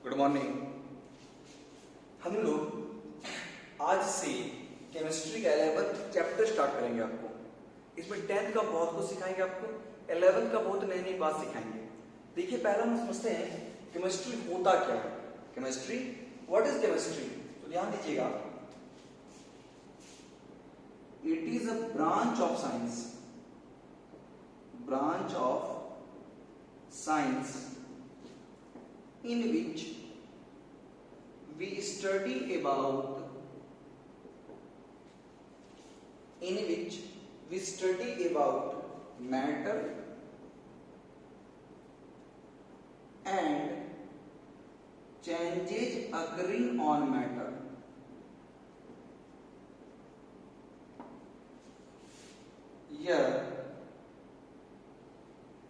Good morning. हम लोग आज से केमिस्ट्री का 11th चैप्टर स्टार्ट करेंगे। आपको इसमें 10th का बहुत कुछ सिखाएंगे, आपको 11th का बहुत नई नई बात सिखाएंगे। देखिए, पहला हम समझते हैं केमिस्ट्री होता क्या है। Chemistry, what is chemistry? तो ध्यान दीजिएगा, it is a branch of science, branch of science in which we study about matter and changes occurring on matter. यह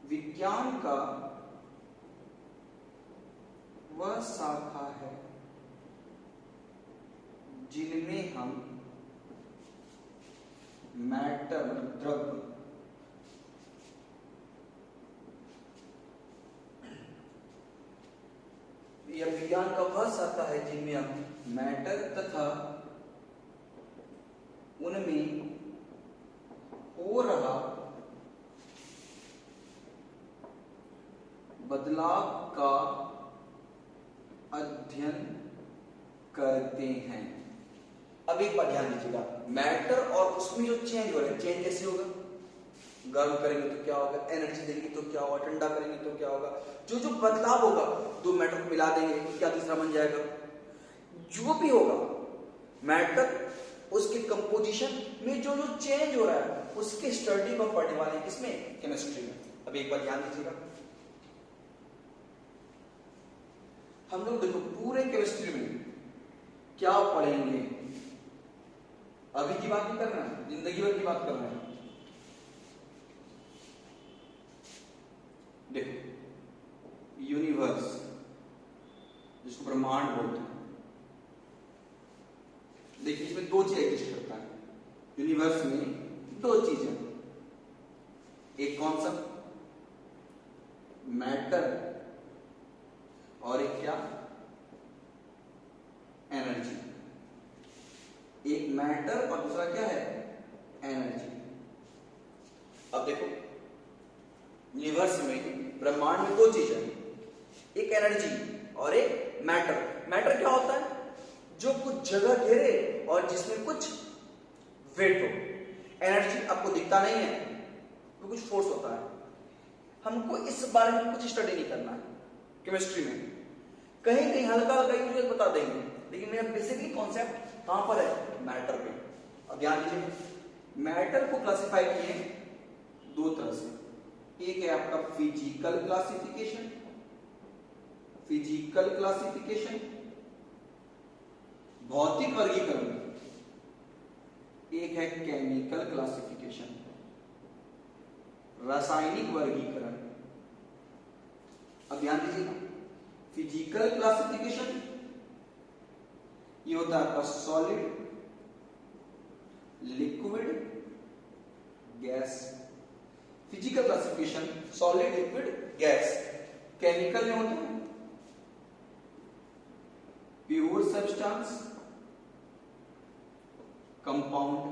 विज्ञान का वह शाखा है जिनमें हम मैटर, द्रव्य, यह विज्ञान का वह शाखा है जिनमें हम मैटर तथा उनमें हो रहा बदलाव का अध्ययन करते हैं। अब एक बात ध्यान दीजिएगा, मैटर और उसमें जो चेंज हो रहा है, चेंज कैसे होगा? गर्म करेंगे तो क्या होगा, एनर्जी देंगे तो क्या होगा, ठंडा करेंगे तो क्या होगा, जो जो बदलाव होगा, दो मैटर को मिला देंगे तो क्या तीसरा बन जाएगा। जो भी होगा मैटर, उसके कंपोजिशन में जो जो चेंज हो रहा है, उसके स्टडी को पढ़ने वाले हैं किसमें? केमिस्ट्री में। अब एक बार ध्यान दीजिएगा, हम लोग देखो पूरे केमिस्ट्री में क्या पढ़ेंगे। अभी की बात नहीं कर रहे हैं, जिंदगी भर की बात कर रहे हैं। देखो, यूनिवर्स जिसको ब्रह्मांड बोलते हैं, देखिए इसमें दो चीजें एग्जिस्ट करता है। यूनिवर्स में दो चीजें, एक कौन सा? मैटर, और एक क्या? एनर्जी। एक मैटर और दूसरा क्या है? एनर्जी। अब देखो, यूनिवर्स में, ब्रह्मांड में दो चीज है, एक एनर्जी और एक मैटर। मैटर क्या होता है? जो कुछ जगह घेरे और जिसमें कुछ वेट हो। एनर्जी आपको दिखता नहीं है, वो कुछ फोर्स होता है। हमको इस बारे में कुछ स्टडी नहीं करना है केमिस्ट्री में, कहीं कहीं हल्का हल्का यूज बता देंगे, लेकिन मेरा बेसिकली कॉन्सेप्ट कहां पर है? मैटर पे। अब ध्यान दीजिए, मैटर को क्लासिफाई किए दो तरह से। एक है आपका फिजिकल क्लासिफिकेशन, भौतिक वर्गीकरण। एक है केमिकल क्लासिफिकेशन, रासायनिक वर्गीकरण। अब ध्यान दीजिएगा, फिजिकल क्लासिफिकेशन ये होता है आपका solid, liquid, gas. Physical classification solid, liquid, gas. Chemical में होता है pure substance, compound,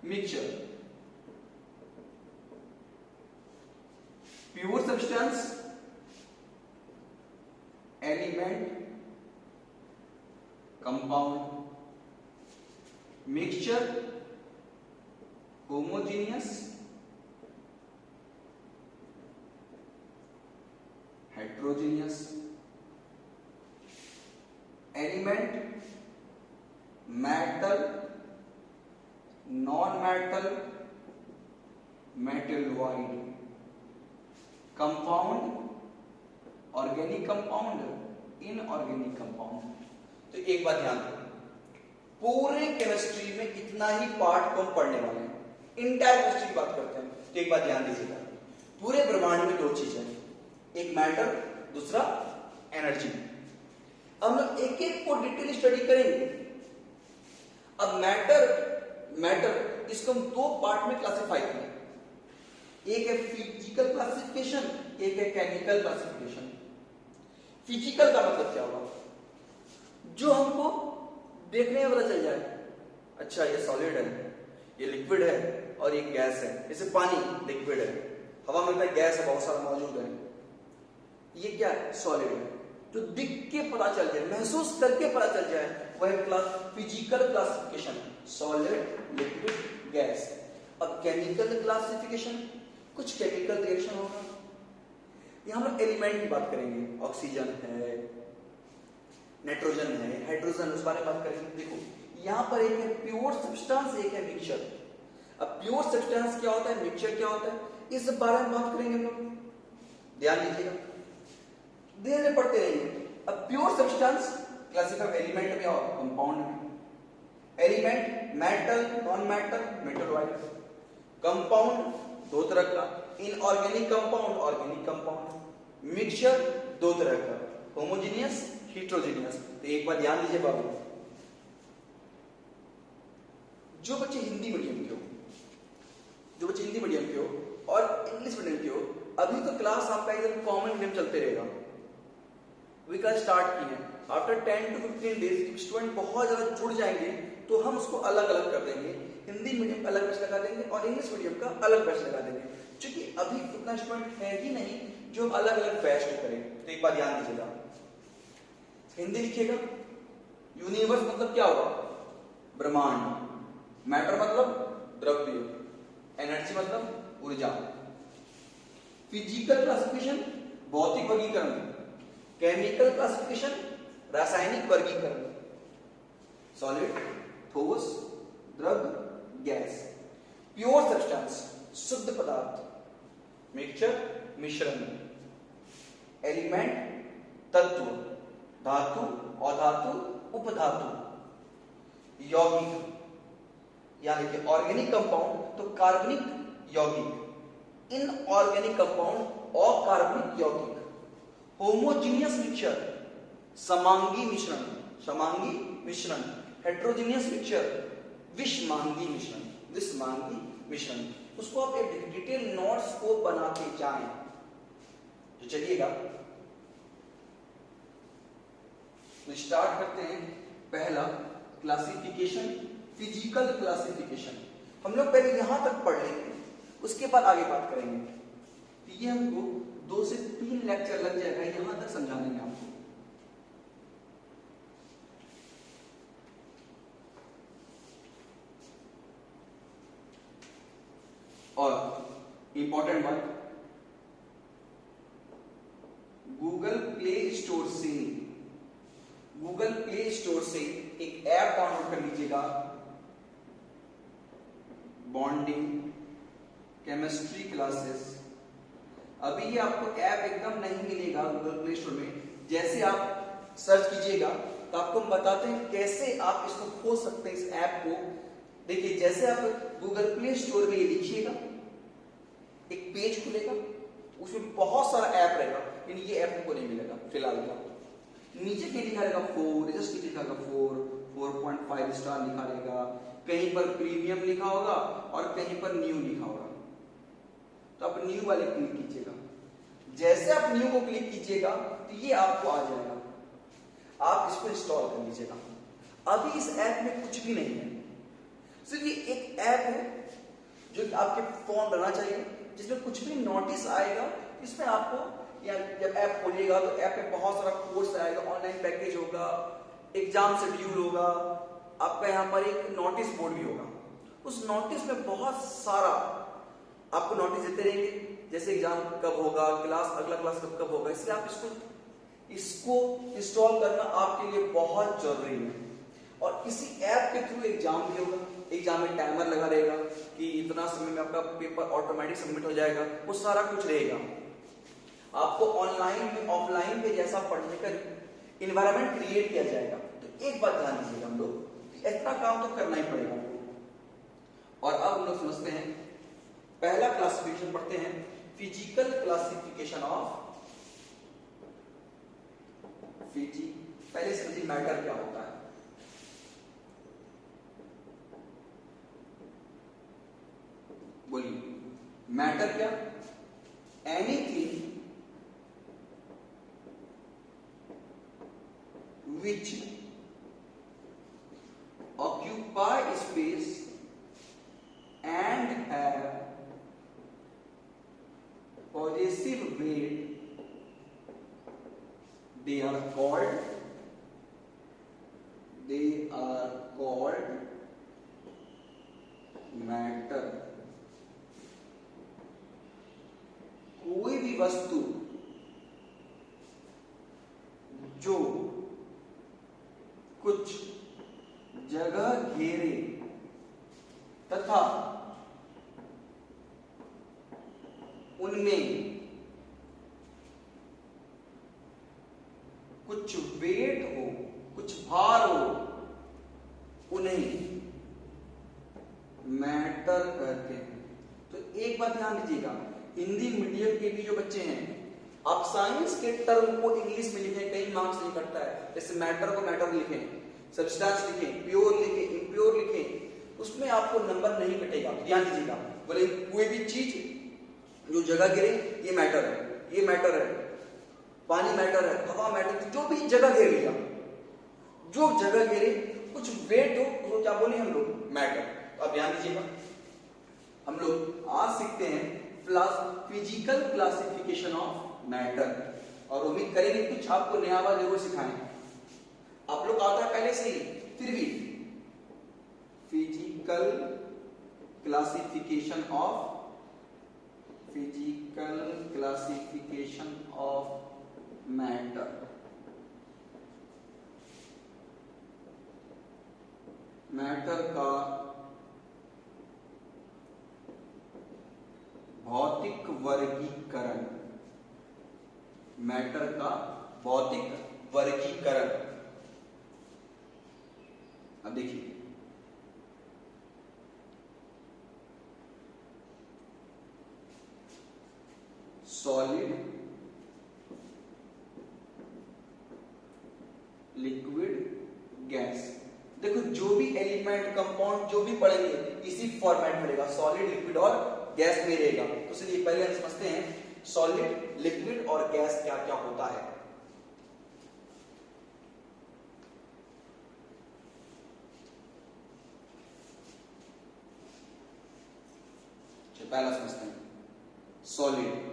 mixture. Pure substance element, compound, mixture homogeneous, heterogeneous. Element metal, non metal, metalloid. Compound organic compound, inorganic compound. तो एक बात ध्यान दो, पूरे केमिस्ट्री में इतना ही पार्ट को हम पढ़ने वाले हैं, इंटायर केमिस्ट्री की बात करते हैं। तो एक बात ध्यान दीजिएगा, पूरे ब्रह्मांड में दो चीजें, एक मैटर, दूसरा एनर्जी। हम लोग एक एक को डिटेल स्टडी करेंगे। अब मैटर इसको हम दो पार्ट में क्लासिफाई करें, एक है फिजिकल क्लासिफिकेशन, एक है केमिकल क्लासिफिकेशन। फिजिकल का मतलब क्या होगा? जो हमको देखने में पता चल जाए, अच्छा ये सॉलिड है, ये लिक्विड है और ये गैस है। जैसे पानी लिक्विड है, हवा में गैस है, बहुत सारा मौजूद है, ये क्या है? सॉलिड है। जो दिख के पता चल जाए, महसूस करके पता चल जाए, वह physical classification, solid liquid gas. अब केमिकल क्लासिफिकेशन, कुछ केमिकल रिएक्शन होगा। यहां हम एलिमेंट की बात करेंगे, ऑक्सीजन है, नाइट्रोजन है, हाइड्रोजन, उस बारे में बात करेंगे। देखो यहां पर एक है प्योर सब्सटेंस, एक है मिक्सचर। अब प्योर सब्सटेंस क्या होता है, मिक्सचर क्या होता है, इस बारे में बात करेंगे हम लोग। ध्यान दीजिएगा, धीरे धीरे पढ़ते रहेंगे। अब प्योर सब्सटेंस क्लासिफाई एलिमेंट में और कंपाउंड में। Element metal, non metal, metalloid. Compound दो तरह का, inorganic compound, organic compound. Mixture दो तरह का, होमोजेनियस, हेटेरोजेनियस। तो एक बात ध्यान दीजिए बाबू, जो बच्चे हिंदी मीडियम के हो, जो बच्चे हिंदी मीडियम के हो और इंग्लिश मीडियम के हो, अभी तो क्लास आपका एकदम कॉमन मीडियम चलते रहेगा। वी कल स्टार्ट किए हैं, आफ्टर 10 to 15 डेज स्टूडेंट बहुत ज्यादा जुड़ जाएंगे तो हम उसको अलग अलग कर देंगे। हिंदी मीडियम का अलग बैच लगा देंगे और इंग्लिश मीडियम का अलग बैच लगा देंगे, क्योंकि अभी उतना स्टूडेंट है ही नहीं जो हम अलग अलग बैच को करें। तो एक बात ध्यान दीजिएगा, हिंदी लिखिएगा, यूनिवर्स मतलब क्या होगा? ब्रह्मांड। मैटर मतलब द्रव्य, एनर्जी मतलब ऊर्जा। फिजिकल क्लासिफिकेशन भौतिक वर्गीकरण, केमिकल क्लासिफिकेशन रासायनिक वर्गीकरण, सॉलिड, ठोस, द्रव्य, गैस। प्योर सब्सटेंस शुद्ध पदार्थ, मिक्सचर मिश्रण, एलिमेंट तत्व, धातु, अधातु, उपधातु, यौगिक यानी कि ऑर्गेनिक कंपाउंड तो कार्बनिक यौगिक, इनऑर्गेनिक कंपाउंड अकार्बनिक यौगिक, होमोजीनियस मिक्सचर समांगी मिश्रण, समांगी मिश्रण, हेटेरोजेनियस मिक्सचर विषमांगी मिश्रण, विषमांगी मिश्रण। उसको आप एक डिटेल नोट्स को बनाते जाएं। तो चलिएगा तो स्टार्ट करते हैं। पहला क्लासिफिकेशन, फिजिकल क्लासिफिकेशन। हम लोग पहले यहां तक पढ़ लेंगे, उसके बाद आगे बात करेंगे। तो ये हमको 2 से 3 लेक्चर लग जाएगा यहां तक समझाने में आपको। और इंपॉर्टेंट बात, गूगल प्ले स्टोर से एक ऐप डाउनलोड कर लीजिएगा, बॉन्डिंग केमिस्ट्री क्लासेस। अभी ये आपको ऐप एकदम नहीं मिलेगा गूगल प्ले स्टोर में। जैसे आप सर्च कीजिएगा तो आपको हम बताते हैं कैसे आप इसको खोज सकते हैं, इस ऐप को। देखिए जैसे आप गूगल प्ले स्टोर में ये लिखिएगा, एक पेज खुलेगा, उसमें बहुत सारा ऐप रहेगा, लेकिन ये ऐप को नहीं मिलेगा फिलहाल का। नीचे के लिखा रहेगा 4, जस्ट लिखा रहेगा 4.5 स्टार लिखा रहेगा, कहीं पर प्रीमियम लिखा होगा और कहीं पर न्यू लिखा होगा। तो आप न्यू वाले क्लिक कीजिएगा। जैसे आप न्यू को क्लिक कीजिएगा तो ये आपको आ जाएगा, आप इसको इंस्टॉल कर लीजिएगा। अभी इस ऐप में कुछ भी नहीं है, सिर्फ ये एक ऐप है जो कि आपके फोन रहना चाहिए, जिसमें कुछ भी नोटिस आएगा, इसमें आपको या जब ऐप खोलिएगा तो ऐप में बहुत सारा कोर्स आएगा, ऑनलाइन पैकेज होगा, एग्जाम शेड्यूल होगा, आपका यहाँ पर एक नोटिस बोर्ड भी होगा। उस नोटिस में बहुत सारा आपको नोटिस देते रहेंगे, जैसे एग्जाम कब होगा, क्लास अगला क्लास कब होगा। इसलिए आप इसको इंस्टॉल करना आपके लिए बहुत जरूरी है। और इसी ऐप के थ्रू एग्जाम भी होगा, एग्जाम में टाइमर लगा रहेगा कि इतना समय में आपका पेपर ऑटोमेटिक सबमिट हो जाएगा, वो सारा कुछ रहेगा। आपको ऑनलाइन में ऑफलाइन पे जैसा पढ़ने का इन्वायरमेंट क्रिएट किया जाएगा। तो एक बात ध्यान दीजिएगा, हम लोग इतना काम तो करना ही पड़ेगा। और अब हम लोग समझते हैं, पहला क्लासिफिकेशन पढ़ते हैं, फिजिकल क्लासिफिकेशन ऑफ पहले समझिए मैटर क्या होता है। बोलिए मैटर क्या? Anything which occupy space and have possessive weight, they are called matter. कोई भी वस्तु जो कुछ जगह घेरे तथा उनमें कुछ वेट हो, कुछ भार हो, उन्हें मैटर कहते हैं। तो एक बात ध्यान दीजिएगा, हिंदी मीडियम के भी जो बच्चे हैं, आप साइंस के टर्म को इंग्लिश में लिखें, कई मार्क्स नहीं कटता है। जैसे मैटर को मैटर लिखें, सब्सटेंस लिखें, प्योर लिखें, इम्प्योर लिखें, उसमें आपको नंबर नहीं कटेगा। ध्यान दीजिएगा, बोले कोई भी चीज जो जगह गिरे ये मैटर है, ये मैटर है, पानी मैटर है, हवा मैटर, जो भी जगह घेर लिया, जो जगह घेरे कुछ वेट हो, तो क्या बोले हम लोग, मैटर। तो अब ध्यान दीजिएगा, हम लोग आज सीखते हैं फिजिकल क्लासिफिकेशन ऑफ मैटर, और उम्मीद करेंगे कुछ आपको नया बात जरूर सिखाएं। आप लोग आता है पहले से ही, फिर भी physical classification of matter. Matter का भौतिक वर्गीकरण, मैटर का भौतिक वर्गीकरण। अब देखिए, सॉलिड, लिक्विड, गैस। देखो जो भी एलिमेंट, कंपाउंड जो भी पढ़ेंगे इसी फॉर्मेट में रहेगा, सॉलिड, लिक्विड और गैस में रहेगा। तो चलिए पहले हम समझते हैं सॉलिड, लिक्विड और गैस क्या क्या होता है। पहला समझते हैं solid.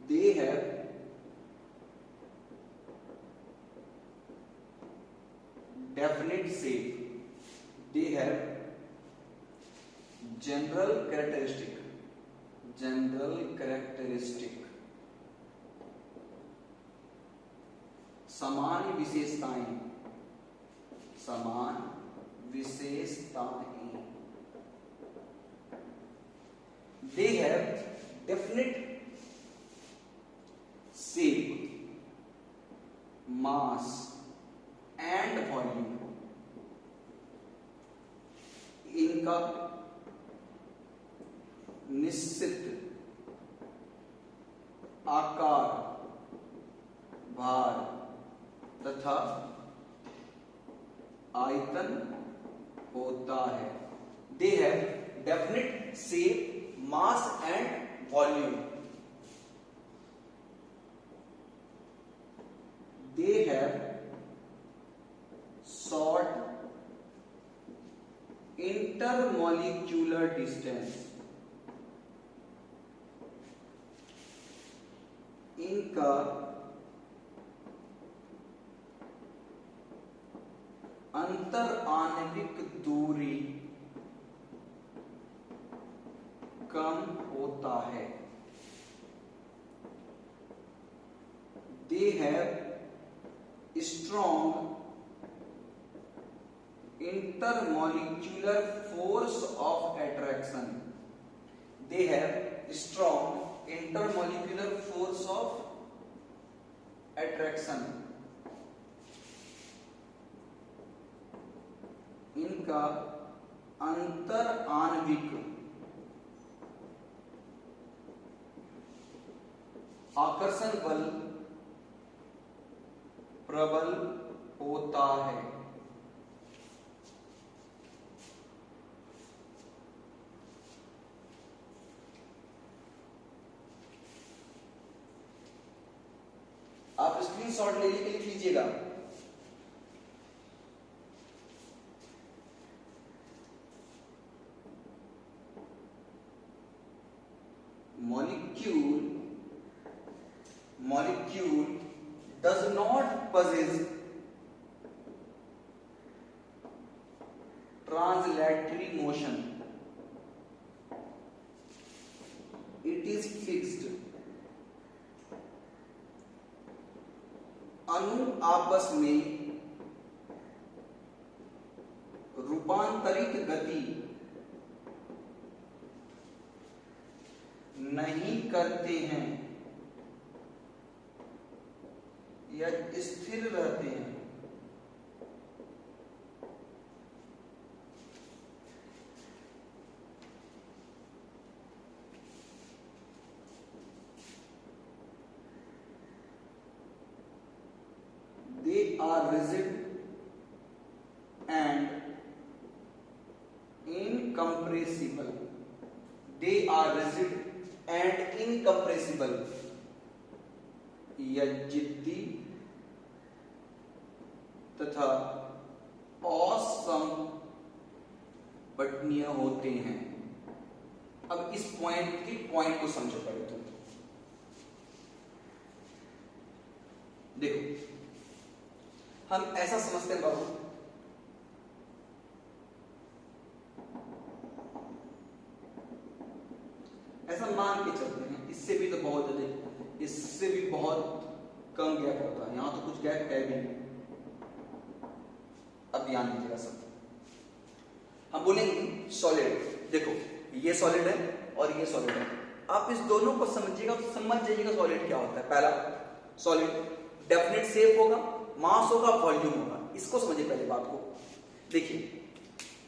They have definite shape. They have general characteristic. समान विशेषताएं। They have definite shape, mass and volume। इनका निश्चित आकार, भार तथा आयतन होता है। They have definite shape, mass and volume। They have short intermolecular distance। इनका अंतर आणविक दूरी कम होता है। They have strong intermolecular force of attraction। They have strong intermolecular force of attraction। इनका अंतर आणविक आकर्षण बल प्रबल होता है। आप स्क्रीनशॉट ले लेके लिख लीजिएगा। molecule does not possess translatory motion, it is fixed। अणु आपस में रूपांतरित गति नहीं करते हैं या स्थिर रहते हैं। They are rigid and incompressible। They are rigid and incompressible। यह जिद्दी तथा असंपठनीय होते हैं। अब इस पॉइंट को समझो पहले तो। देखो, हम ऐसा समझते हैं बाबू, ऐसा मान के चलते हैं, इससे भी तो बहुत ज्यादा, इससे भी बहुत कम गैप होता है, यहां तो कुछ गैप है भी नहीं। अब ध्यान दीजिएगा सब, हम बोलेंगे सॉलिड। देखो, ये सॉलिड है और ये सॉलिड है, आप इस दोनों को समझिएगा, समझ जाइएगा सॉलिड क्या होता है। पहला, सॉलिड डेफिनेट शेप होगा, मास होगा, वॉल्यूम होगा। इसको समझिए पहले बात को। देखिए,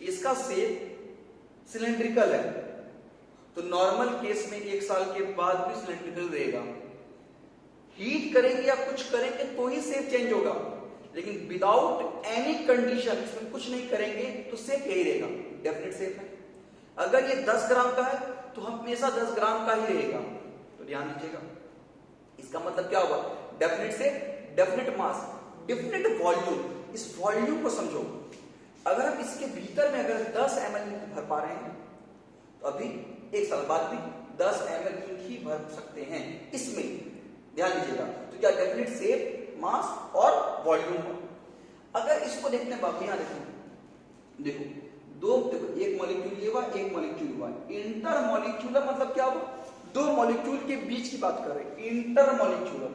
इसका शेप सिलेंड्रिकल है, तो नॉर्मल केस में 1 साल के बाद भी सिलेंड्रिकल रहेगा। हीट करेंगे या कुछ करेंगे तो ही शेप चेंज होगा, लेकिन विदाउट एनी कंडीशन, इसमें कुछ नहीं करेंगे तो शेप यही रहेगा, डेफिनेट शेप है। अगर ये 10 ग्राम का है तो हमेशा 10 ग्राम का ही रहेगा। तो ध्यान दीजिएगा, इसका मतलब क्या होगा? डेफिनेट शेप, डेफिनेट मास, डेफिनेट वॉल्यूम। इस वॉल्यूम को समझो। अगर हम इसके भीतर में अगर 10 ml भर पा रहे हैं तो अभी 1 साल बाद भी 10 ml ही भर सकते हैं। इसमें ध्यान दीजिएगा, तो क्या डेफिनेट शेप, मास और वॉल्यूम। अगर इसको देखते हैं बाबू, यहां देखो, एक मॉलिक्यूल ये हुआ, एक मॉलिक्यूल हुआ। इंटर मॉलिक्यूलर मतलब क्या हुआ? 2 मॉलिक्यूल के बीच की बात कर रहे हैं, इंटर मॉलिक्यूलर।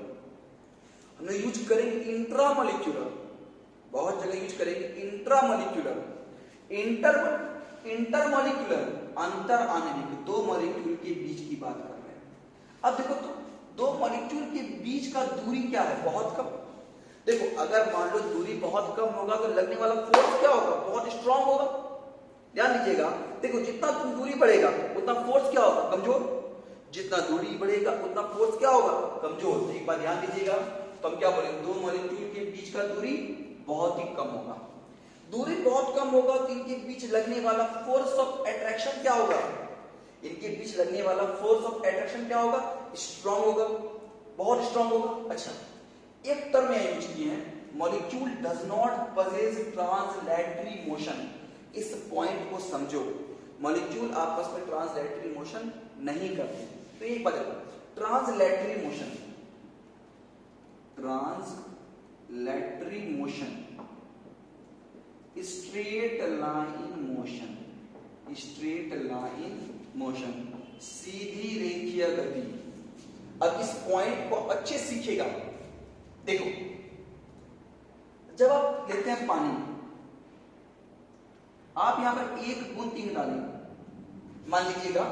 हम यूज करेंगे इंट्रा मॉलिक्यूलर, बहुत जगह यूज करेंगे इंट्रा मॉलिक्यूलर। इंटर मॉलिक्यूलर अंतर आणविक, 2 मॉलिक्यूल के बीच की बात कर रहे हैं। अब देखो, तो 2 मॉलिक्यूल के बीच का दूरी क्या है? बहुत कम। देखो, अगर मान लो दूरी बहुत कम होगा तो लगने वाला फोर्स क्या होगा? बहुत स्ट्रांग होगा। ध्यान दीजिएगा, देखो, जितना दूरी बढ़ेगा उतना फोर्स क्या होगा? कमजोर। जितना दूरी बढ़ेगा उतना फोर्स क्या होगा? कमजोर। एक बात ध्यान दीजिएगा, तो हम क्या बोलेंगे? 2 मॉलिक्यूल के बीच का दूरी बहुत ही कम होगा। दूरी बहुत कम होगा तो इनके बीच लगने वाला फोर्स ऑफ अट्रैक्शन क्या होगा? इनके बीच लगने वाला फोर्स ऑफ अट्रैक्शन क्या होगा? स्ट्रांग होगा, बहुत स्ट्रांग होगा। अच्छा, एक टर्म यहां यूज किए हैं, molecule does not possess translatory motion. इस पॉइंट को समझो, मॉलिक्यूल आपस में ट्रांसलेटरी मोशन नहीं करते। तो एक बात, translatory motion, translatory motion, straight line motion, straight line motion, सीधी रेखीय गति। अब इस पॉइंट को अच्छे सीखेगा। देखो, जब आप लेते हैं पानी, आप यहां पर 1 बूंद इंक डालें, मान लीजिएगा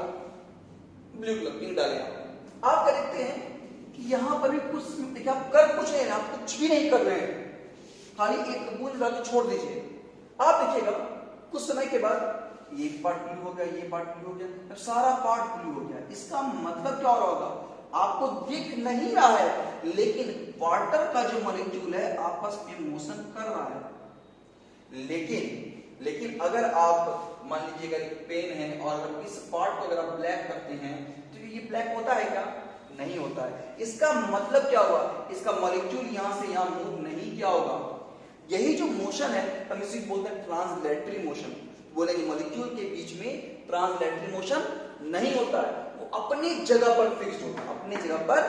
ब्लू कलर इंक डालें, आप क्या देखते हैं कि यहां पर भी कुछ, देखिए, आप कर कुछ नहीं रहे, आप कुछ भी नहीं कर रहे हैं, खाली 1 बूंद डाल के छोड़ दीजिए। आप देखिएगा कुछ समय के बाद ये पार्ट ब्लू हो गया, ये पार्ट ब्लू हो गया, अब सारा पार्ट ब्लू हो गया। इसका मतलब क्या हो रहा होगा? आपको दिख नहीं रहा है, लेकिन वाटर का जो मॉलिक्यूल है आपस में मोशन कर रहा है। लेकिन अगर आप मान लीजिएगा एक पेन है और अगर इस पार्ट को अगर आप ब्लैक करते हैं तो ये ब्लैक होता है क्या? नहीं होता है। इसका मतलब क्या हुआ, इसका मॉलिक्यूल यहां से यहां मूव नहीं किया होगा। यही जो मोशन है हम इसी को बोलते हैं ट्रांसलेटरी मोशन। बोलेंगे मॉलिक्यूल के बीच में ट्रांसलेटरी मोशन नहीं होता है, वो अपनी जगह पर फिक्स होता है, अपनी जगह पर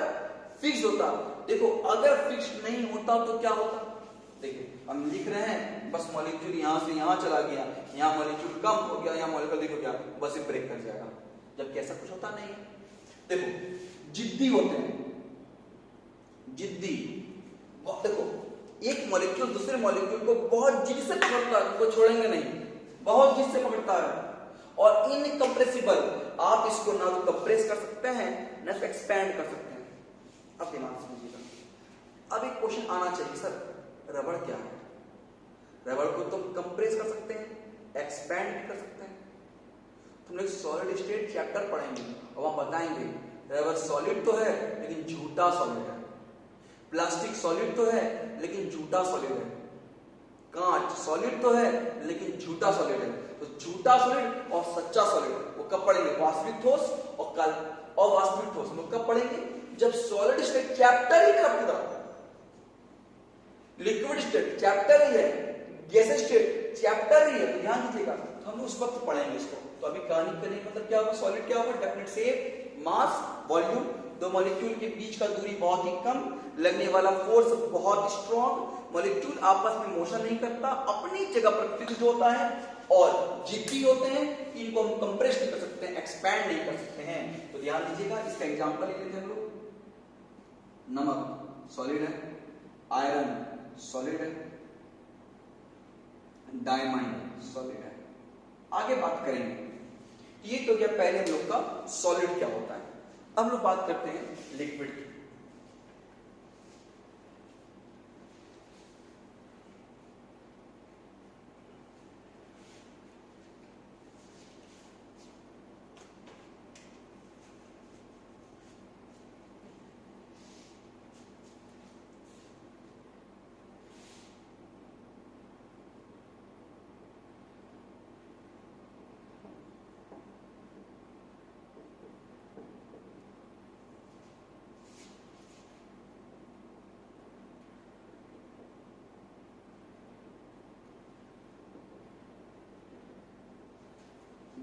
फिक्स होता। देखो अगर फिक्स नहीं होता तो क्या होता, देखिए हम लिख रहे हैं बस मॉलिक्यूल यहां से यहां चला गया, यहां मॉलिक्यूल कम हो गया, यहां मॉलिक्यूल देखो क्या बस ये ब्रेक कर जाएगा, जबकि ऐसा कुछ होता नहीं है। देखो जिद्दी होते हैं, जिद्दी, देखो एक मॉलिक्यूल दूसरे मॉलिक्यूल को बहुत जिद से पकड़ता है, वो छोड़ेंगे नहीं, बहुत जिद से पकड़ता है। और इनकंप्रेसिबल, आप इसको ना तो कंप्रेस कर सकते हैं ना तो एक्सपैंड कर सकते हैं। अब दिमाग समझिएगा। अब एक क्वेश्चन आना चाहिए, सर रबड़ क्या है? रबड़ को तो कंप्रेस कर सकते हैं, एक्सपैंड कर सकते हैं। तुम लोग सॉलिड स्टेट चैप्टर पढ़ेंगे और वहां बताएंगे रबड़ सॉलिड तो है लेकिन झूठा सॉलिड है, प्लास्टिक सॉलिड तो है लेकिन झूठा सॉलिड है, कांच सॉलिड तो है लेकिन झूठा सॉलिड है। तो झूठा सॉलिड और सच्चा सॉलिड वो कब पढ़ेंगे? वास्तविक ठोस और अवास्तविक ठोस हम कब पढ़ेंगे? जब सॉलिड स्टेट चैप्टर ही है पूरा, लिक्विड स्टेट चैप्टर ही है, गैस स्टेट चैप्टर ही है, तो ध्यान दीजिएगा। तो हम उस वक्त पढ़ेंगे इसको। तो अभी कहानी करने का मतलब क्या होगा? सॉलिड क्या होगा? डेफिनेट शेप, मास, वॉल्यूम, दो मॉलिक्यूल के बीच का दूरी बहुत ही कम, लगने वाला फोर्स बहुत स्ट्रॉन्ग, मॉलिक्यूल आपस में मोशन नहीं करता, अपनी जगह पर फिक्स्ड होता है और जिद्दी होते हैं, इनको हम कंप्रेस नहीं कर सकते हैं, एक्सपैंड नहीं कर सकते हैं। तो ध्यान दीजिएगा, इसका एग्जांपल ले लेते हैं हम लोग। नमक सॉलिड है, आयरन सॉलिड है, डायमंड सॉलिड है। आगे बात करेंगे, ये तो क्या पहले हम लोग का सॉलिड क्या होता है। अब हम लोग बात करते हैं लिक्विड की।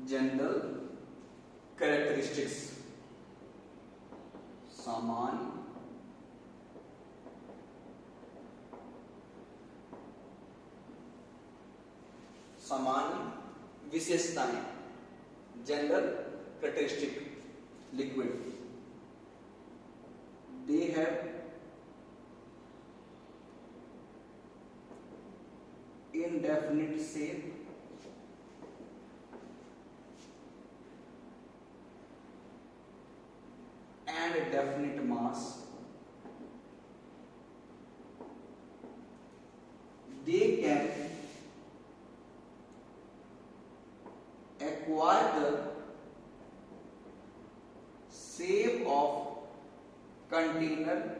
जनरल कैरेक्टरिस्टिक्स, सामान्य विशेषताएं, general characteristic liquid, they have indefinite shape, and a definite mass. They can acquire the shape of container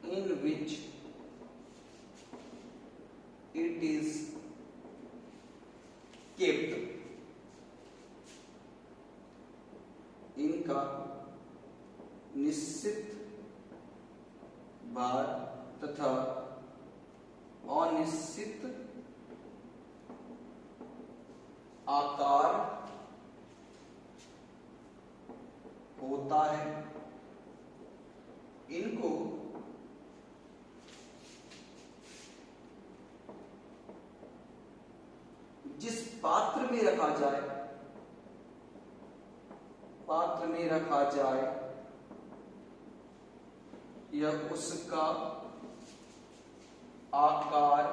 in which it is kept. इनका निश्चित भार तथा अनिश्चित आकार होता है। इनको जिस पात्र में रखा जाए, यह उसका आकार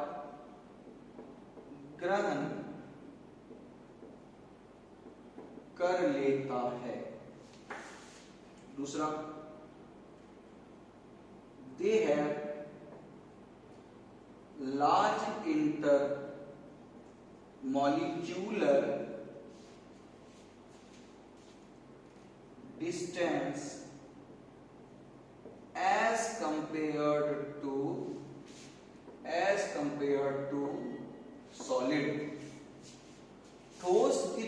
ग्रहण कर लेता है। दूसरा, they have large intermolecular distance as compared to solid. ठोस की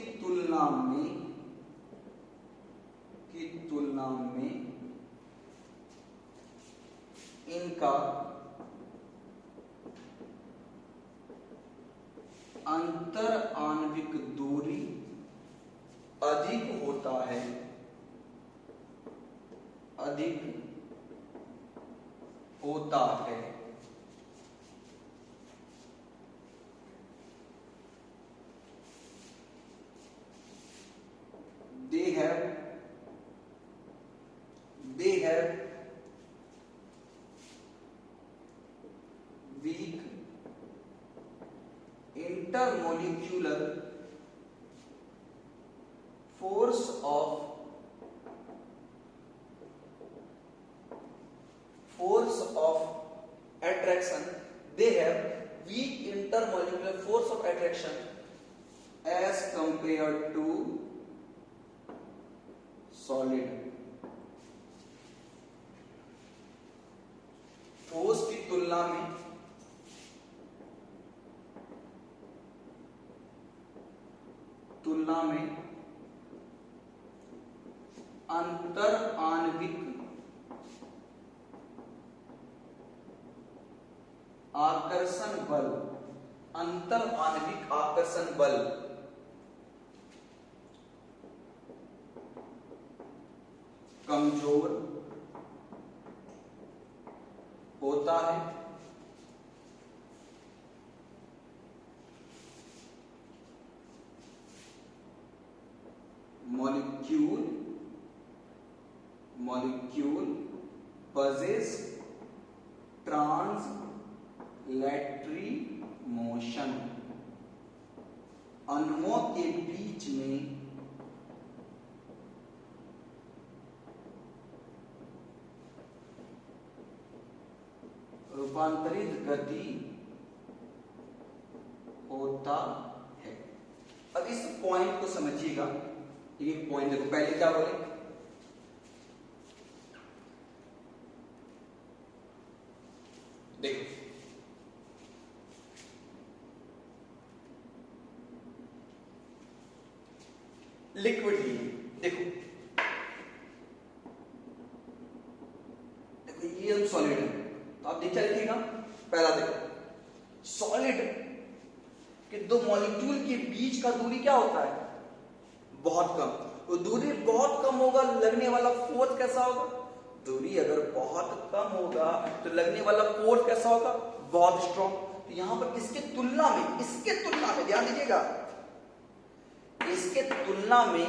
तुलना तुलना में इनका अंतर आणविक दूरी अधिक होता है, अधिक होता है। They have weak intermolecular force of attraction. They have weak intermolecular force of attraction as compared to solid. ठोस की तुलना में अंतर आणविक आकर्षण बल, अंतर आणविक आकर्षण बल कमजोर होता है। मॉलिक्यूल possess ट्रांसलेटरी मोशन, अणुओं के बीच में रूपांतरित गति होता है। अब इस पॉइंट को समझिएगा। एक पॉइंट देखो, पहले क्या बोले, देखो लिक्विड लिए, देखो ये हम सॉलिड है, तो आप देखिए लिखिएगा। पहला देखो, सॉलिड के दो मॉलिक्यूल के बीच का दूरी क्या होता है, बहुत कम। तो दूरी बहुत कम होगा, लगने वाला फोर्स कैसा होगा, दूरी अगर बहुत कम होगा तो लगने वाला फोर्स कैसा होगा, बहुत स्ट्रॉन्ग। तो यहां पर इसके तुलना में ध्यान दीजिएगा, इसके तुलना में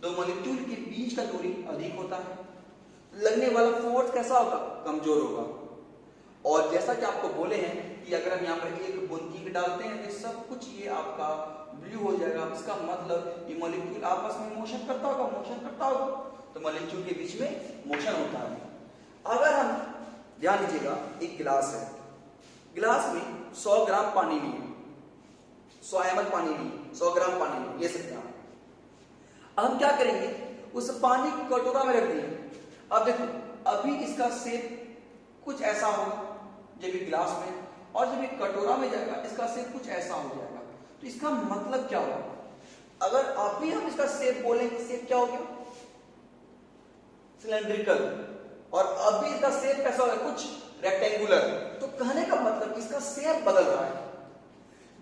दो मॉलिक्यूल के बीच का दूरी अधिक होता है, लगने वाला फोर्स कैसा होगा, कमजोर होगा। और जैसा कि आपको बोले हैं कि अगर हम यहाँ पर एक बूंद इंक डालते हैं तो सब कुछ ये आपका ब्लू हो जाएगा। इसका मतलब ये मॉलिक्यूल आपस में मोशन करता होगा, तो मॉलिक्यूल के बीच में मोशन होता है। अगर हम ध्यान दीजिएगा, एक गिलास है, गिलास में 100 ग्राम पानी लिए, 100 ml पानी लिए, 100 ग्राम पानी ले सकते हैं। अब हम क्या करेंगे, उस पानी को कटोरा में रख देंगे। अब देखो, अभी इसका शेप कुछ ऐसा होगा जब ये गिलास में, और जब ये कटोरा में जाएगा इसका शेप कुछ ऐसा हो जाएगा। तो इसका मतलब क्या होगा, अगर अभी हम इसका शेप बोलेंगे, शेप क्या हो गया, सिलेंड्रिकल, और अभी इसका शेप कैसा होगा, कुछ रेक्टेंगुलर। तो कहने का मतलब इसका शेप बदल रहा है,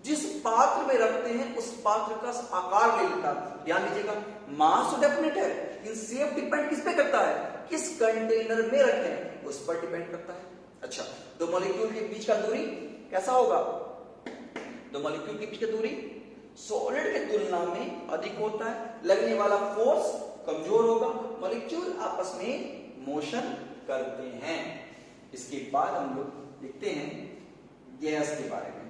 जिस पात्र में रखते हैं उस पात्र का आकार ले लेता है। ध्यान दीजिएगा, मास तो डेफिनेट है, लेकिन शेप डिपेंड किस पे करता है, किस कंटेनर में रखते हैं उस पर डिपेंड करता है। अच्छा, दो मॉलिक्यूल के बीच का दूरी कैसा होगा, दो मॉलिक्यूल के बीच की दूरी सॉलिड की तुलना में अधिक होता है, लगने वाला फोर्स कमजोर होगा, मॉलिक्यूल आपस में मोशन करते हैं। इसके बाद हम लोग देखते हैं गैस के बारे में।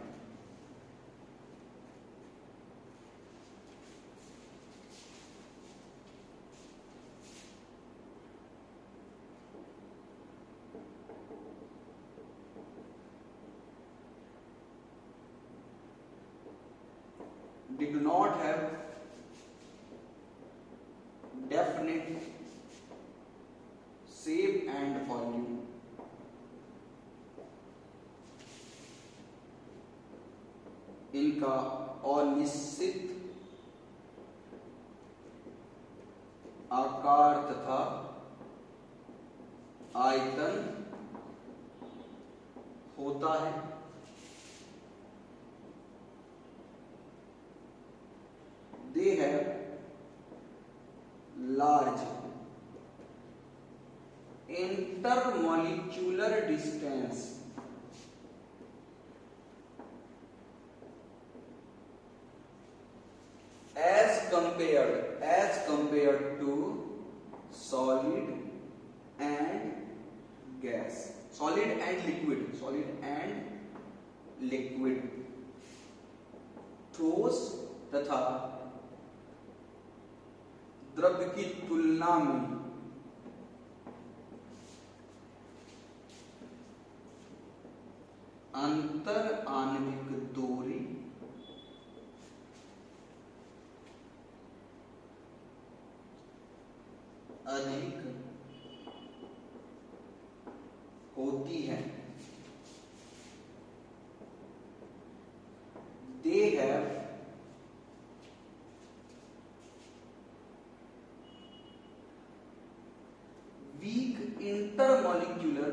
They do not have definite shape and volume. इनका अनिश्चित आकार तथा आयतन होता है। They have large intermolecular distance as compared to solid and gas, solid and liquid, ठोस तथा द्रव्य की तुलना में अंतर आणविक दूरी अधिक होती है। They have weak intermolecular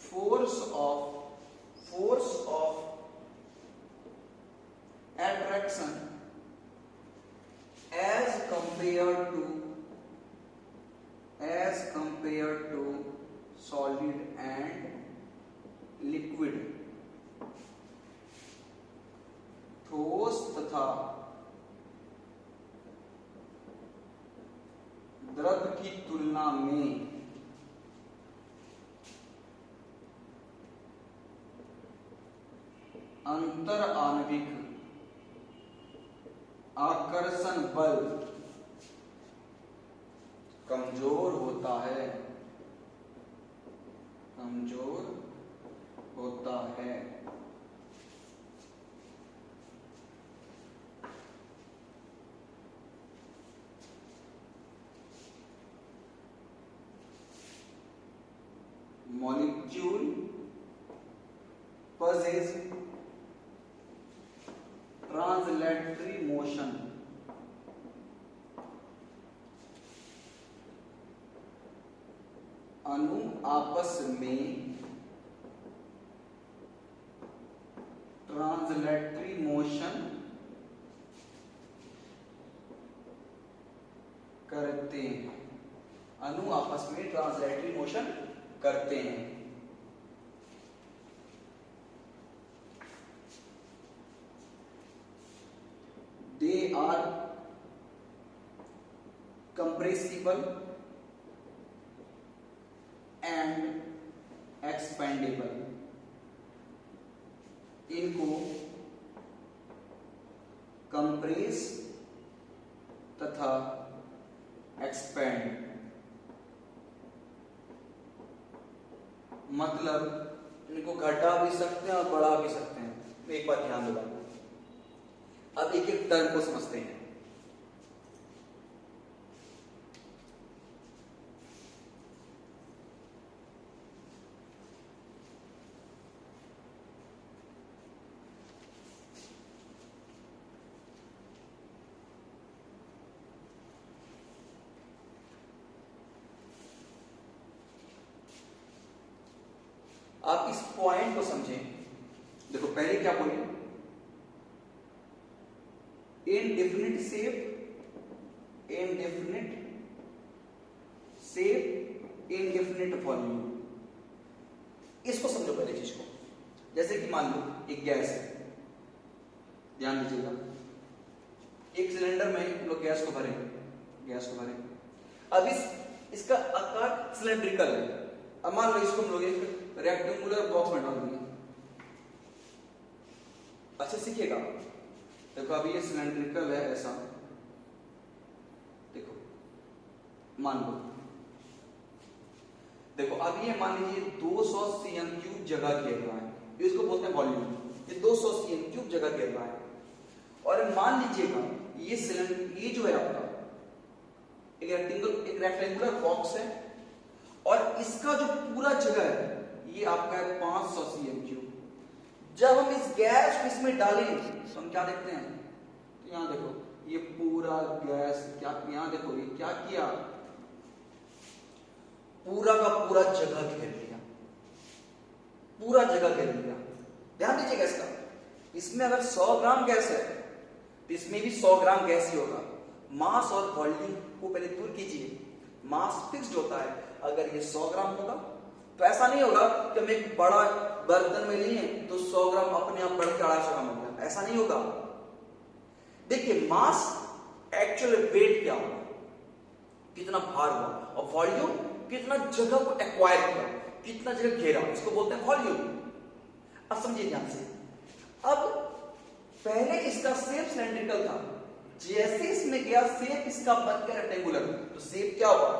force of attraction as compared to solid and liquid, ठोस तथा द्रव्य की तुलना में अंतर आणविक आकर्षण बल कमजोर होता है। Molecule possess translatory motion, अणु आपस में ट्रांसलेटरी मोशन करते हैं। अणु आपस में ट्रांसलेटरी मोशन करते हैं। They are compressible and expandable, इनको कंप्रेस तथा एक्सपेंड मतलब इनको घटा भी सकते हैं और बढ़ा भी सकते हैं। एक बात ध्यान दो। अब एक एक टर्म को समझते हैं। आप इस पॉइंट को समझें। देखो पहले क्या बोले, इनडेफिनिट शेप इनडेफिनिट वॉल्यूम। इसको समझो पहले चीज को। जैसे कि मान लो एक गैस है, ध्यान दीजिएगा। एक सिलेंडर में हम लोग गैस को भरें। अब इसका आकार सिलेंड्रिकल है। अब मान लो इसको हम लोग एक रेक्टेंगुलर बॉक्स में डाल देंगे। अच्छा सीखिएगा। देखो अभी ये सिलेंड्रिकल है ऐसा। देखो मान लो, देखो अब ये मान लीजिए 200 cm³ जगह घेर रहा है। इसको बोलते हैं वॉल्यूम। ये 200 cm³ जगह घेर रहा है। और मान लीजिएगा ये सिलेंडर, ये जो है आपका एक रेक्टेंगुलर बॉक्स है और इसका जो पूरा जगह है ये आपका है 500 cm³। जब हम इस गैस को इसमें डालें तो हम क्या देखते हैं, यहाँ देखो ये पूरा गैस क्या, यहाँ देखो ये क्या किया, पूरा का पूरा जगह घेर लिया, पूरा जगह घेर लिया। ध्यान दीजिए गैस का, इसमें अगर 100 ग्राम गैस है तो इसमें भी 100 ग्राम गैस ही होगा। मास और वॉल्यूम को पहले दूर कीजिए, मास फिक्स्ड होता है। अगर ये 100 ग्राम होगा तो ऐसा नहीं होगा कि हम एक बड़ा बर्तन में लिए तो 100 ग्राम अपने आप बढ़ के 250 ग्राम हो गया, ऐसा नहीं होगा। देखिए मास एक्चुअल वेट क्या होगा, कितना भार हुआ, और वॉल्यूम कितना जगह को एक्वायर किया, कितना जगह घेरा, इसको बोलते हैं वॉल्यूम। अब समझिए ध्यान से, अब पहले इसका शेप सिलेंड्रिकल था, जैसे इसमें गया शेप इसका बन गया रेक्टेंगुलर, तो शेप क्या हुआ,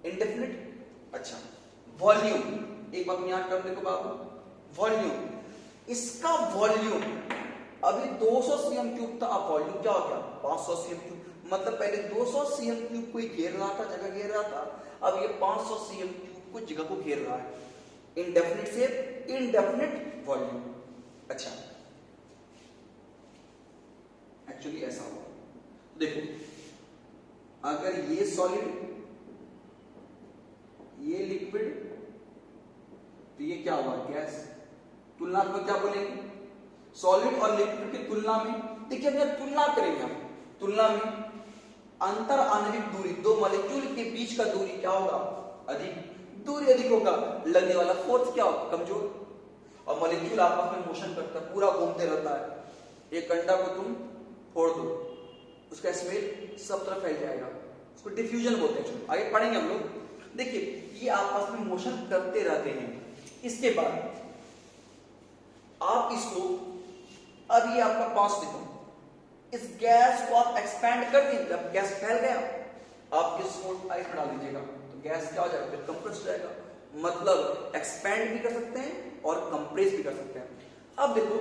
इंडेफिनिट। अच्छा वॉल्यूम, एक बात याद कर देखो बाबू, वॉल्यूम, इसका वॉल्यूम अभी 200 सीएम क्यूब था, अब वॉल्यूम क्या हो गया 500 सीएम क्यूब। मतलब पहले 200 सीएम क्यूब को घेर रहा था, जगह घेर रहा था, अब ये 500 सीएम क्यूब को जगह को घेर रहा है। Indefinite shape, indefinite volume. अच्छा एक्चुअली ऐसा हुआ, देखो अगर ये सॉलिड ये लिक्विड तो ये क्या हुआ गैस। तुलनात्मक क्या बोलेंगे, सॉलिड और लिक्विड की तुलना में, देखिए हम तुलना करेंगे, हम तुलना में अंतर आणविक दूरी, दो मॉलिक्यूल के बीच का दूरी क्या होगा, अधिक, दूरी अधिक होगा, लगने वाला फोर्स क्या होगा, कमजोर। और मॉलिक्यूल आपस में मोशन करता है, पूरा घूमते रहता है। एक अंडा को तुम फोड़ दो, उसका स्मेल सब तरफ फैल जाएगा, उसको डिफ्यूजन बोलते हैं, आगे पढ़ेंगे हम लोग। देखिए ये आपस में मोशन करते रहते हैं। इसके बाद आप इसको, अब ये आपका पास देखो, इस गैस को आप एक्सपैंड कर दीजिए, जब गैस फैल गया आप इसको आइस में डाल दीजिएगा तो गैस क्या हो जाएगा, फिर कंप्रेस हो जाएगा। मतलब एक्सपैंड भी कर सकते हैं और कंप्रेस भी कर सकते हैं। अब देखो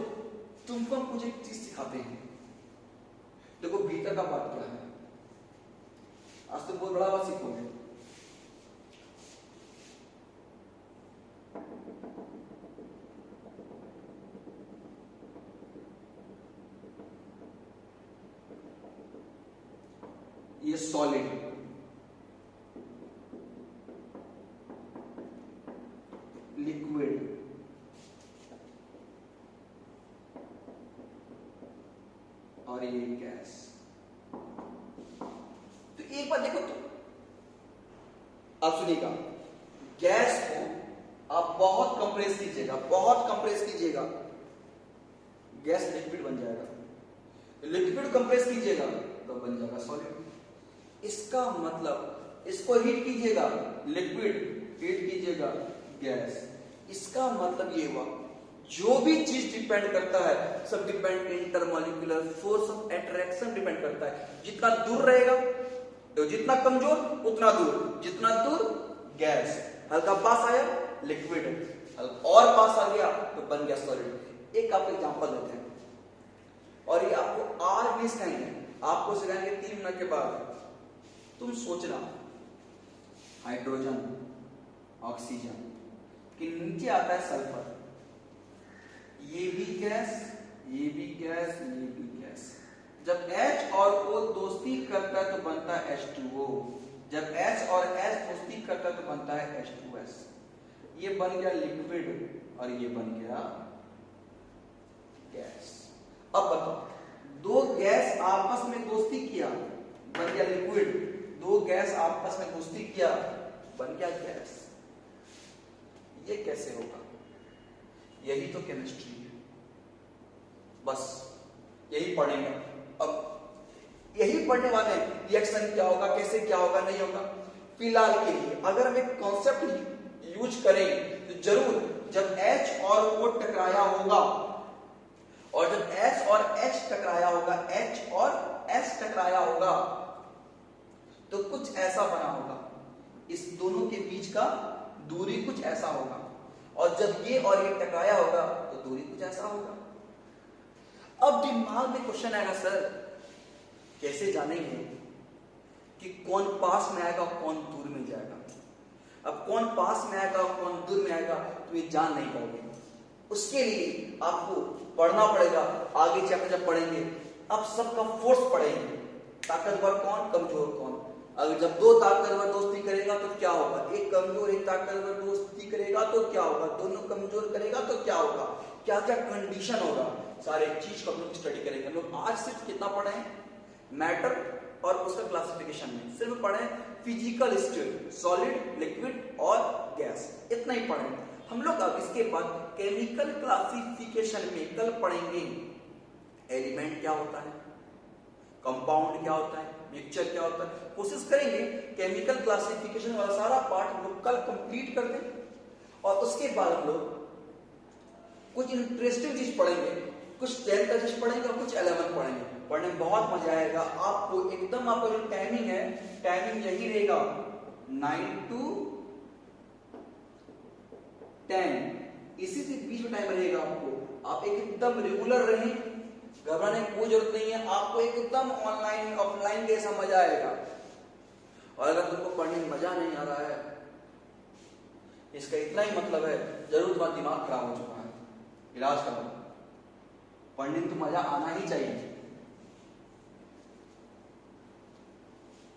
तुमको हम कुछ एक चीज सिखाते हैं, देखो भीतर का बात क्या है, आज तो बहुत बड़ा बात सीखोगे। ये सॉलिड, लिक्विड, और ये गैस। तो एक बार देखो तो आप सुनिएगा, गैस को आप बहुत कंप्रेस कीजिएगा, बहुत कंप्रेस कीजिएगा, गैस लिक्विड बन जाएगा। लिक्विड कंप्रेस कीजिएगा तो बन जाएगा सॉलिड। इसका मतलब इसको हीट कीजिएगा लिक्विड, हीट कीजिएगा गैस। इसका मतलब ये हुआ जो भी चीज डिपेंड करता है सब depend intermolecular force of attraction depend करता है। जितना दूर रहेगा तो जितना कमजोर उतना दूर, जितना दूर गैस, हल्का पास आया लिक्विड, और पास आ गया तो बन गया सॉलिड। एक आपको एग्जांपल देते हैं और ये आपको आर भी सिखाएंगे, आपको सिखाएंगे 3 मिनट के बाद। तुम सोचना हाइड्रोजन, ऑक्सीजन के नीचे आता है सल्फर, ये भी गैस, ये भी गैस, ये भी गैस। जब H और O दोस्ती करता है तो बनता है H2O, जब H और H दोस्ती करता है तो बनता है H2S। ये बन गया लिक्विड और ये बन गया गैस। अब बताओ, दो गैस आपस में दोस्ती किया बन गया लिक्विड, दो गैस आपस में दोस्ती किया बन गया गैस। ये कैसे होगा, यही तो केमिस्ट्री है, बस यही पढ़ेंगे। अब यही पढ़ने वाले हैं, रिएक्शन क्या होगा, कैसे क्या होगा, नहीं होगा। फिलहाल के लिए अगर हम एक कॉन्सेप्ट यूज करें तो जरूर जब H और O टकराया होगा, और जब H और H टकराया होगा, H और S टकराया होगा तो कुछ ऐसा बना होगा, इस दोनों के बीच का दूरी कुछ ऐसा होगा, और जब ये और ये टकराया होगा तो दूरी कुछ ऐसा होगा। अब दिमाग में क्वेश्चन आएगा, सर कैसे जानेंगे कि कौन पास में आएगा कौन दूर में जाएगा। अब कौन पास में आएगा कौन दूर में आएगा तो ये जान नहीं पाओगे। उसके लिए आपको पढ़ना पड़ेगा, आगे चैप्टर जब पढ़ेंगे अब सबका फोर्स पढ़ेंगे, ताकतवर कौन, कमजोर कौन। अगर जब दो ताकतवर दोस्ती करेगा तो क्या होगा, एक कमजोर एक ताकतवर दोस्ती करेगा तो क्या होगा, दोनों कमजोर करेगा तो क्या होगा, क्या क्या कंडीशन होगा, सारे चीज को हम लोग स्टडी करेंगे। हम लोग आज सिर्फ कितना पढ़े हैं, मैटर और उसका क्लासिफिकेशन में सिर्फ पढ़े फिजिकल स्टेट, सॉलिड, लिक्विड और गैस, इतना ही पढ़े। हम लोग अब इसके बाद केमिकल क्लासिफिकेशन में कल पढ़ेंगे एलिमेंट क्या होता है, कंपाउंड क्या होता है, मिक्सचर क्या होता है। कोशिश करेंगे केमिकल क्लासिफिकेशन वाला सारा पार्ट हम लोग कल कंप्लीट कर दें और उसके बाद हम लोग कुछ इंटरेस्टिंग चीज पढ़ेंगे, कुछ 10th का चीज पढ़ेंगे और कुछ 11th पढ़ेंगे। पढ़ने में बहुत मजा आएगा आपको, एकदम आपका जो टाइमिंग है, टाइमिंग यही रहेगा 9 to 10, इसी से बीच में टाइम रहेगा आपको। आप एकदम रेगुलर रहें, घबराने की कोई जरूरत नहीं है, आपको एकदम ऑनलाइन ऑफलाइन जैसा मजा आएगा। और अगर तुमको पढ़ने में मजा नहीं आ रहा है, इसका इतना ही मतलब है जरूर तुम्हारा दिमाग खराब हो चुका है, इलाज करो। पढ़ने में तो मजा आना ही चाहिए।